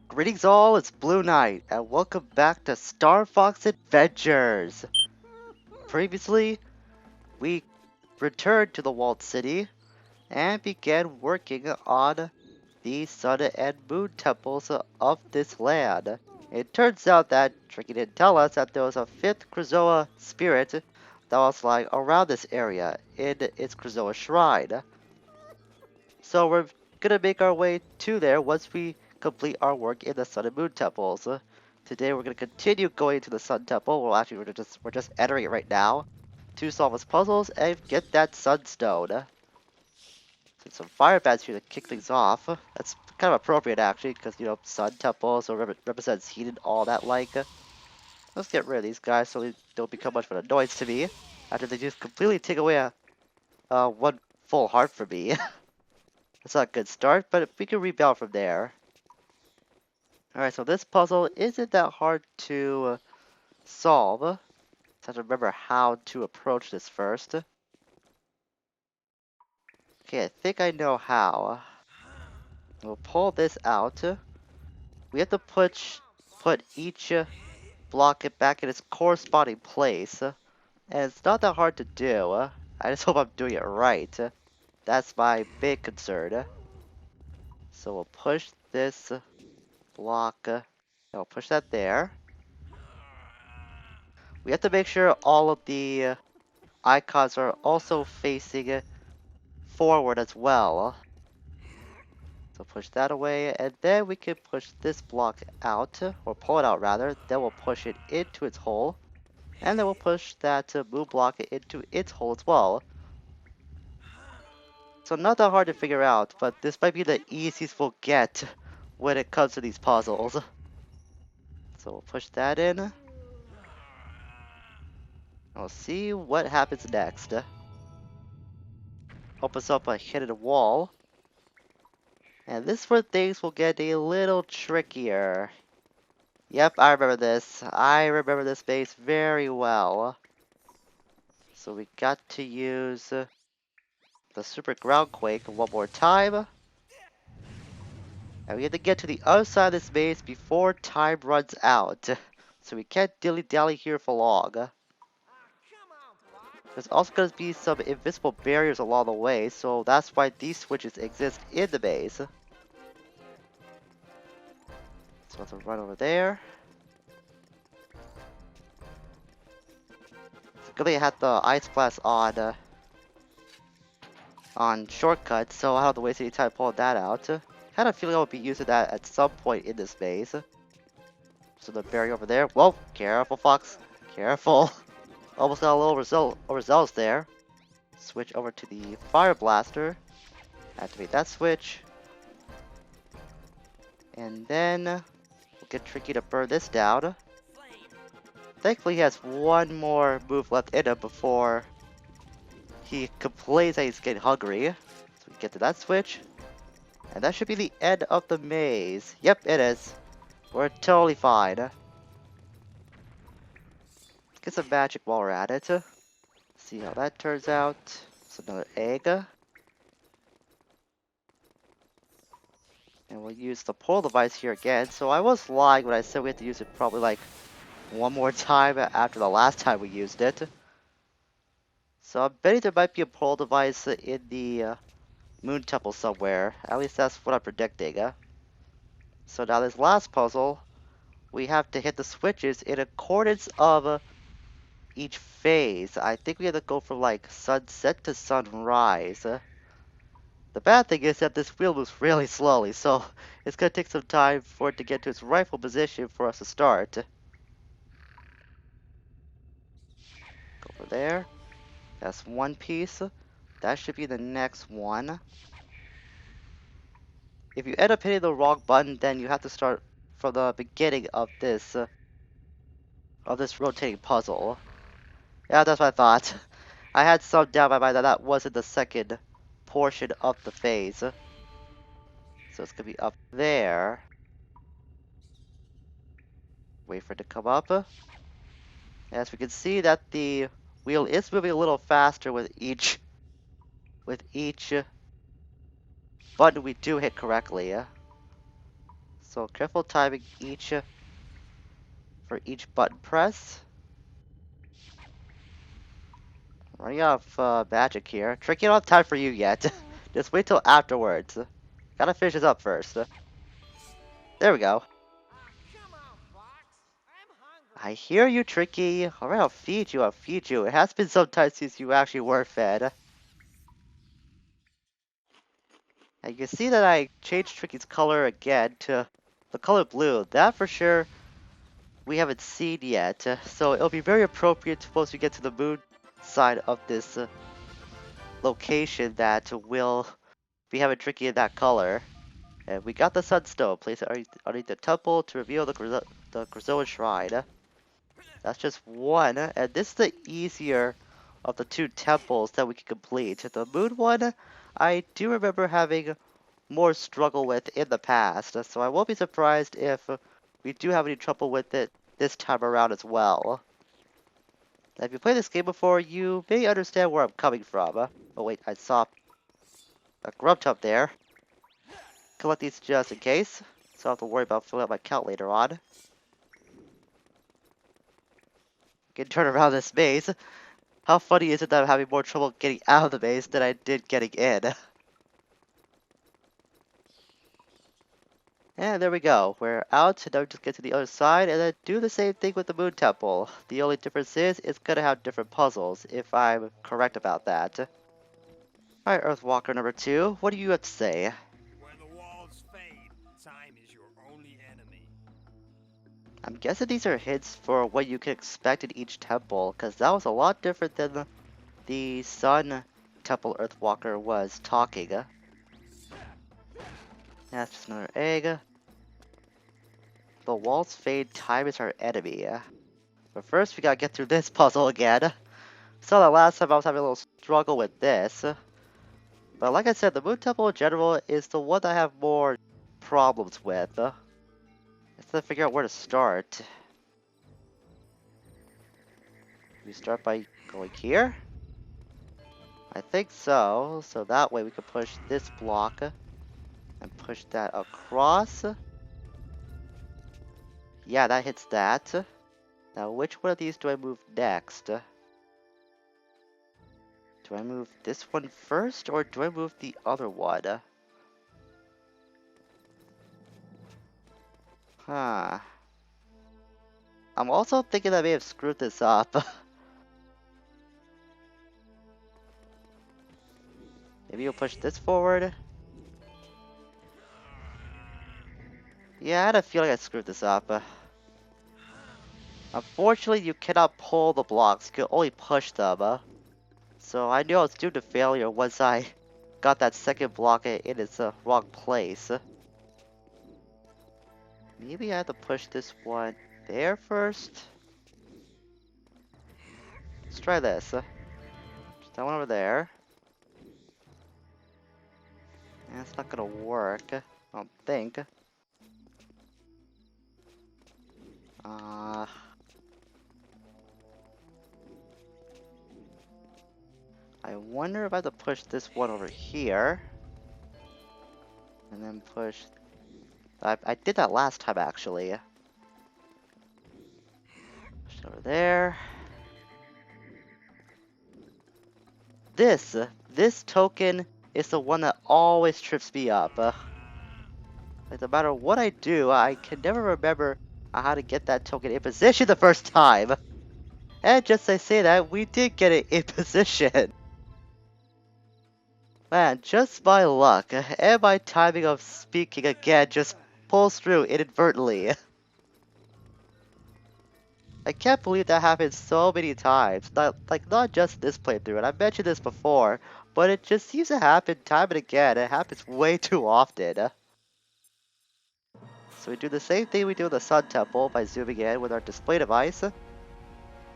Greetings all, it's Blue Knight, and welcome back to Starfox Adventures! Previously, we returned to the Walled City and began working on the Sun and Moon temples of this land. It turns out that Tricky didn't tell us that there was a fifth Krazoa spirit that was lying around this area in its Krazoa Shrine. So we're gonna make our way to there once we complete our work in the Sun and Moon temples. Today we're gonna continue going to the Sun Temple. Well, actually, we're just entering it right now to solve its puzzles and get that Sunstone. Take some fire bats here to kick things off. That's kind of appropriate actually, because Sun Temple so represents heat and all that like. Let's get rid of these guys so they don't become much of an annoyance to me. After they just completely take away one full heart from me. That's not a good start, but we can rebound from there. Alright, so this puzzle isn't that hard to solve. Just have to remember how to approach this first. Okay, I think I know how. We'll pull this out. We have to put each block it back in its corresponding place. And it's not that hard to do. I just hope I'm doing it right. That's my big concern. So we'll push this block. I'll push that there. We have to make sure all of the icons are also facing forward as well. So push that away, and then we can push this block out, or pull it out rather. Then we'll push it into its hole, and then we'll push that moon block into its hole as well. So not that hard to figure out, but this might be the easiest we'll get when it comes to these puzzles. So we'll push that in. And we'll see what happens next. Opens up a hidden wall. And this is where things will get a little trickier. Yep, I remember this. I remember this base very well. So we got to use the Super Ground Quake one more time. And we have to get to the other side of this base before time runs out. So we can't dilly-dally here for long. There's also going to be some invisible barriers along the way, so that's why these switches exist in the base. So let's run over there. Good thing I had the Ice Blast on shortcut, so I don't have to waste any time pulling that out. Kind of feeling I would be using that at some point in this phase. So the barrier over there. Whoa, careful, Fox. Careful. Almost got a little overzealous there. Switch over to the Fire Blaster. Activate that switch. And then we'll get Tricky to burn this down. Thankfully, he has one more move left in him before he complains that he's getting hungry. So we get to that switch. And that should be the end of the maze. Yep, it is. We're totally fine. Let's get some magic while we're at it. See how that turns out. It's another egg. And we'll use the portal device here again. So I was lying when I said we had to use it probably like one more time after the last time we used it. So I'm betting there might be a portal device in the Moon Temple somewhere. At least that's what I'm predicting. So now this last puzzle, we have to hit the switches in accordance of each phase. I think we have to go from like sunset to sunrise. The bad thing is that this wheel moves really slowly, so it's going to take some time for it to get to its rightful position for us to start. Go over there. That's one piece. That should be the next one. If you end up hitting the wrong button, then you have to start from the beginning of this rotating puzzle. Yeah, that's what I thought. I had some doubt in my mind that that wasn't the second portion of the phase. So it's gonna be up there. Wait for it to come up. As we can see that the wheel is moving a little faster with each button we do hit correctly. So careful timing for each button press. Running out of magic here. Tricky, I don't have time for you yet. Just wait till afterwards. Gotta finish this up first. There we go. I hear you, Tricky. Alright, I'll feed you, I'll feed you. It has been some time since you actually were fed. And you can see that I changed Tricky's color again to the color blue. That for sure we haven't seen yet. So it'll be very appropriate once we get to the moon side of this location that will be having Tricky in that color. And we got the sunstone. Place it underneath the temple to reveal the Krazoa Shrine. That's just one, and this is the easier of the two temples that we can complete. The moon one, I do remember having more struggle with in the past, so I won't be surprised if we do have any trouble with it this time around as well. Now, if you played this game before, you may understand where I'm coming from. Oh wait, I saw a grub tub there. Collect these just in case, so I don't have to worry about filling out my count later on. Can turn around this maze. How funny is it that I'm having more trouble getting out of the maze than I did getting in? And there we go. We're out, and now we just get to the other side and then do the same thing with the Moon Temple. The only difference is it's gonna have different puzzles, if I'm correct about that. Alright, Earthwalker number 2, what do you have to say? When the walls fade, time is your only enemy. I'm guessing these are hints for what you can expect in each temple, because that was a lot different than the Sun Temple Earthwalker was talking. That's just another egg. The walls fade, time is our enemy. But first we gotta get through this puzzle again. So that last time I was having a little struggle with this. But like I said, the Moon Temple in general is the one I have more problems with. Just to figure out where to start. We start by going here? I think so. So that way we can push this block and push that across. Yeah, that hits that. Now which one of these do I move next? Do I move this one first or do I move the other one? Huh. I'm also thinking I may have screwed this up. Maybe you'll push this forward. Yeah, I had a feeling I screwed this up. Unfortunately, you cannot pull the blocks. You can only push them. So I knew I was doomed to failure once I got that second block in its wrong place. Maybe I have to push this one there first? Let's try this. Just that one over there. That's not gonna work, I don't think. I wonder if I have to push this one over here. And then push... I did that last time, actually. Push it over there. This token is the one that always trips me up. Like, no matter what I do, I can never remember how to get that token in position the first time. And just as I say that, we did get it in position. Man, just my luck, and my timing of speaking again just pulls through inadvertently. I can't believe that happened so many times, not just this playthrough, and I've mentioned this before, but it just seems to happen time and again, it happens way too often. So we do the same thing we do in the Sun Temple by zooming in with our display device,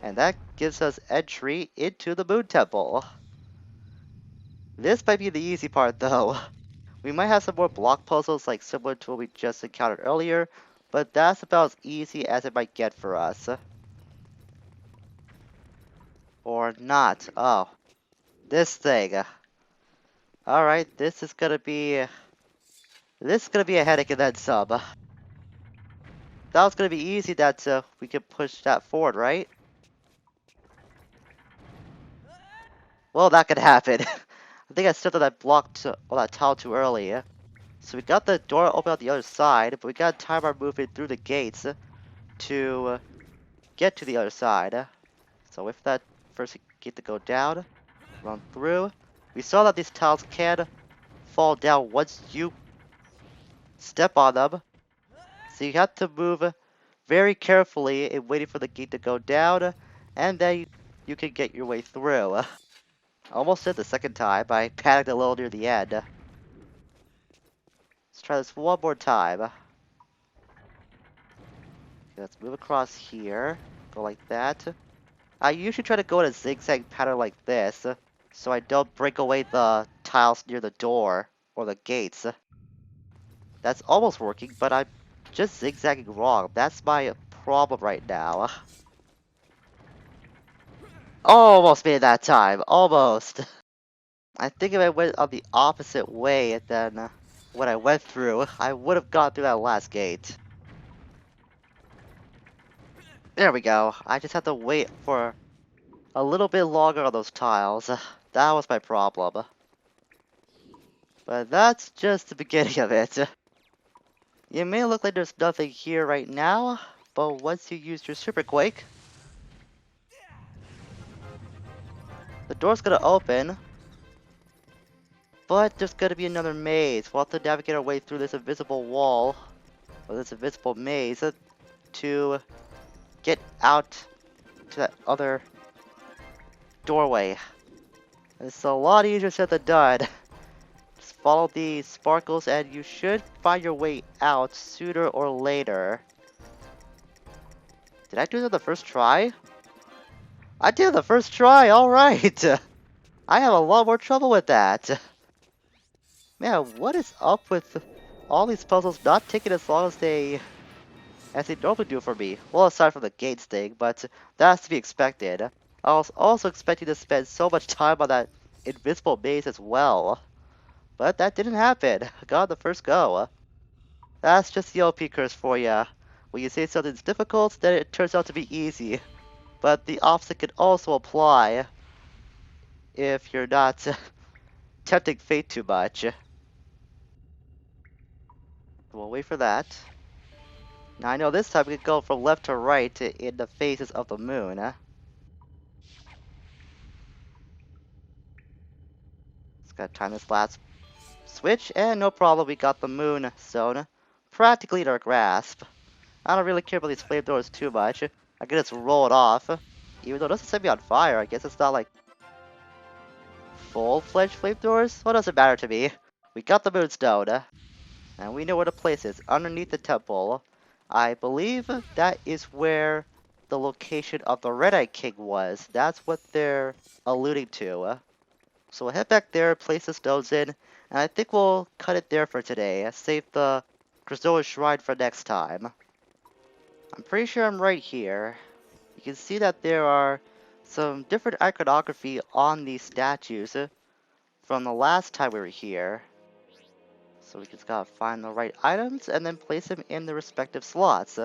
and that gives us entry into the Moon Temple. This might be the easy part though. We might have some more block puzzles like similar to what we just encountered earlier, but that's about as easy as it might get for us. Or not. Oh, this thing. Alright, this is gonna be a headache and then some. that was gonna be easy that we could push that forward, right? Well, that could happen. I think I stepped on that block or that tile too early. So we got the door open on the other side, but we gotta time our movement through the gates to get to the other side. So with that first gate to go down, run through. We saw that these tiles can fall down once you step on them. So you have to move very carefully in waiting for the gate to go down, and then you can get your way through. Almost did the second time. I panicked a little near the end. Let's try this one more time. Okay, let's move across here. Go like that. I usually try to go in a zigzag pattern like this, so I don't break away the tiles near the door or the gates. That's almost working, but I'm just zigzagging wrong. That's my problem right now. Almost made it that time. Almost. I think if I went on the opposite way than what I went through, I would have gone through that last gate. There we go. I just have to wait for a little bit longer on those tiles. That was my problem. But that's just the beginning of it. It may look like there's nothing here right now, but once you use your Super Quake, the door's gonna open, but there's gonna be another maze. We'll have to navigate our way through this invisible wall, or this invisible maze, to get out to that other doorway. It's a lot easier said than done. Just follow the sparkles and you should find your way out sooner or later. Did I do it on the first try? I did it the first try, alright! I have a lot more trouble with that. Man, what is up with all these puzzles not taking as long as they normally do for me? Well, aside from the gates thing, but that's to be expected. I was also expecting to spend so much time on that invisible maze as well. But that didn't happen. I got the first go. That's just the OP curse for ya. When you say something's difficult, then it turns out to be easy. But the opposite can also apply if you're not tempting fate too much. We'll wait for that. Now I know this time we can go from left to right in the phases of the moon. Just gotta time this last switch, and no problem, we got the moon zone practically at our grasp. I don't really care about these flamethrowers too much. I can just roll it off. Even though it doesn't set me on fire, I guess it's not like full-fledged flamethrowers. What does it matter to me? We got the moonstone, and we know where the place is, underneath the temple. I believe that is where the location of the Red-Eye King was. That's what they're alluding to. So we'll head back there, place the stones in, and I think we'll cut it there for today. Save the Krazoa Shrine for next time. I'm pretty sure I'm right here. You can see that there are some different iconography on these statues from the last time we were here. So we just gotta find the right items and then place them in the respective slots.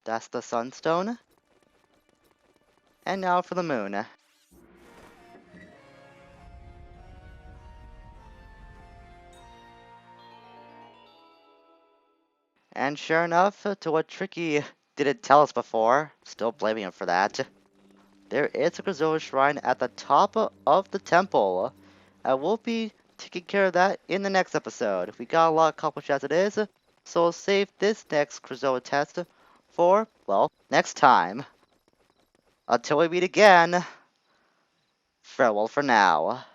That's the sunstone. And now for the moon. And sure enough, to what Tricky didn't tell us before, still blaming him for that, there is a Krazoa Shrine at the top of the temple. I will be taking care of that in the next episode. We got a lot accomplished as it is, so we'll save this next Krazoa test for, well, next time. Until we meet again, farewell for now.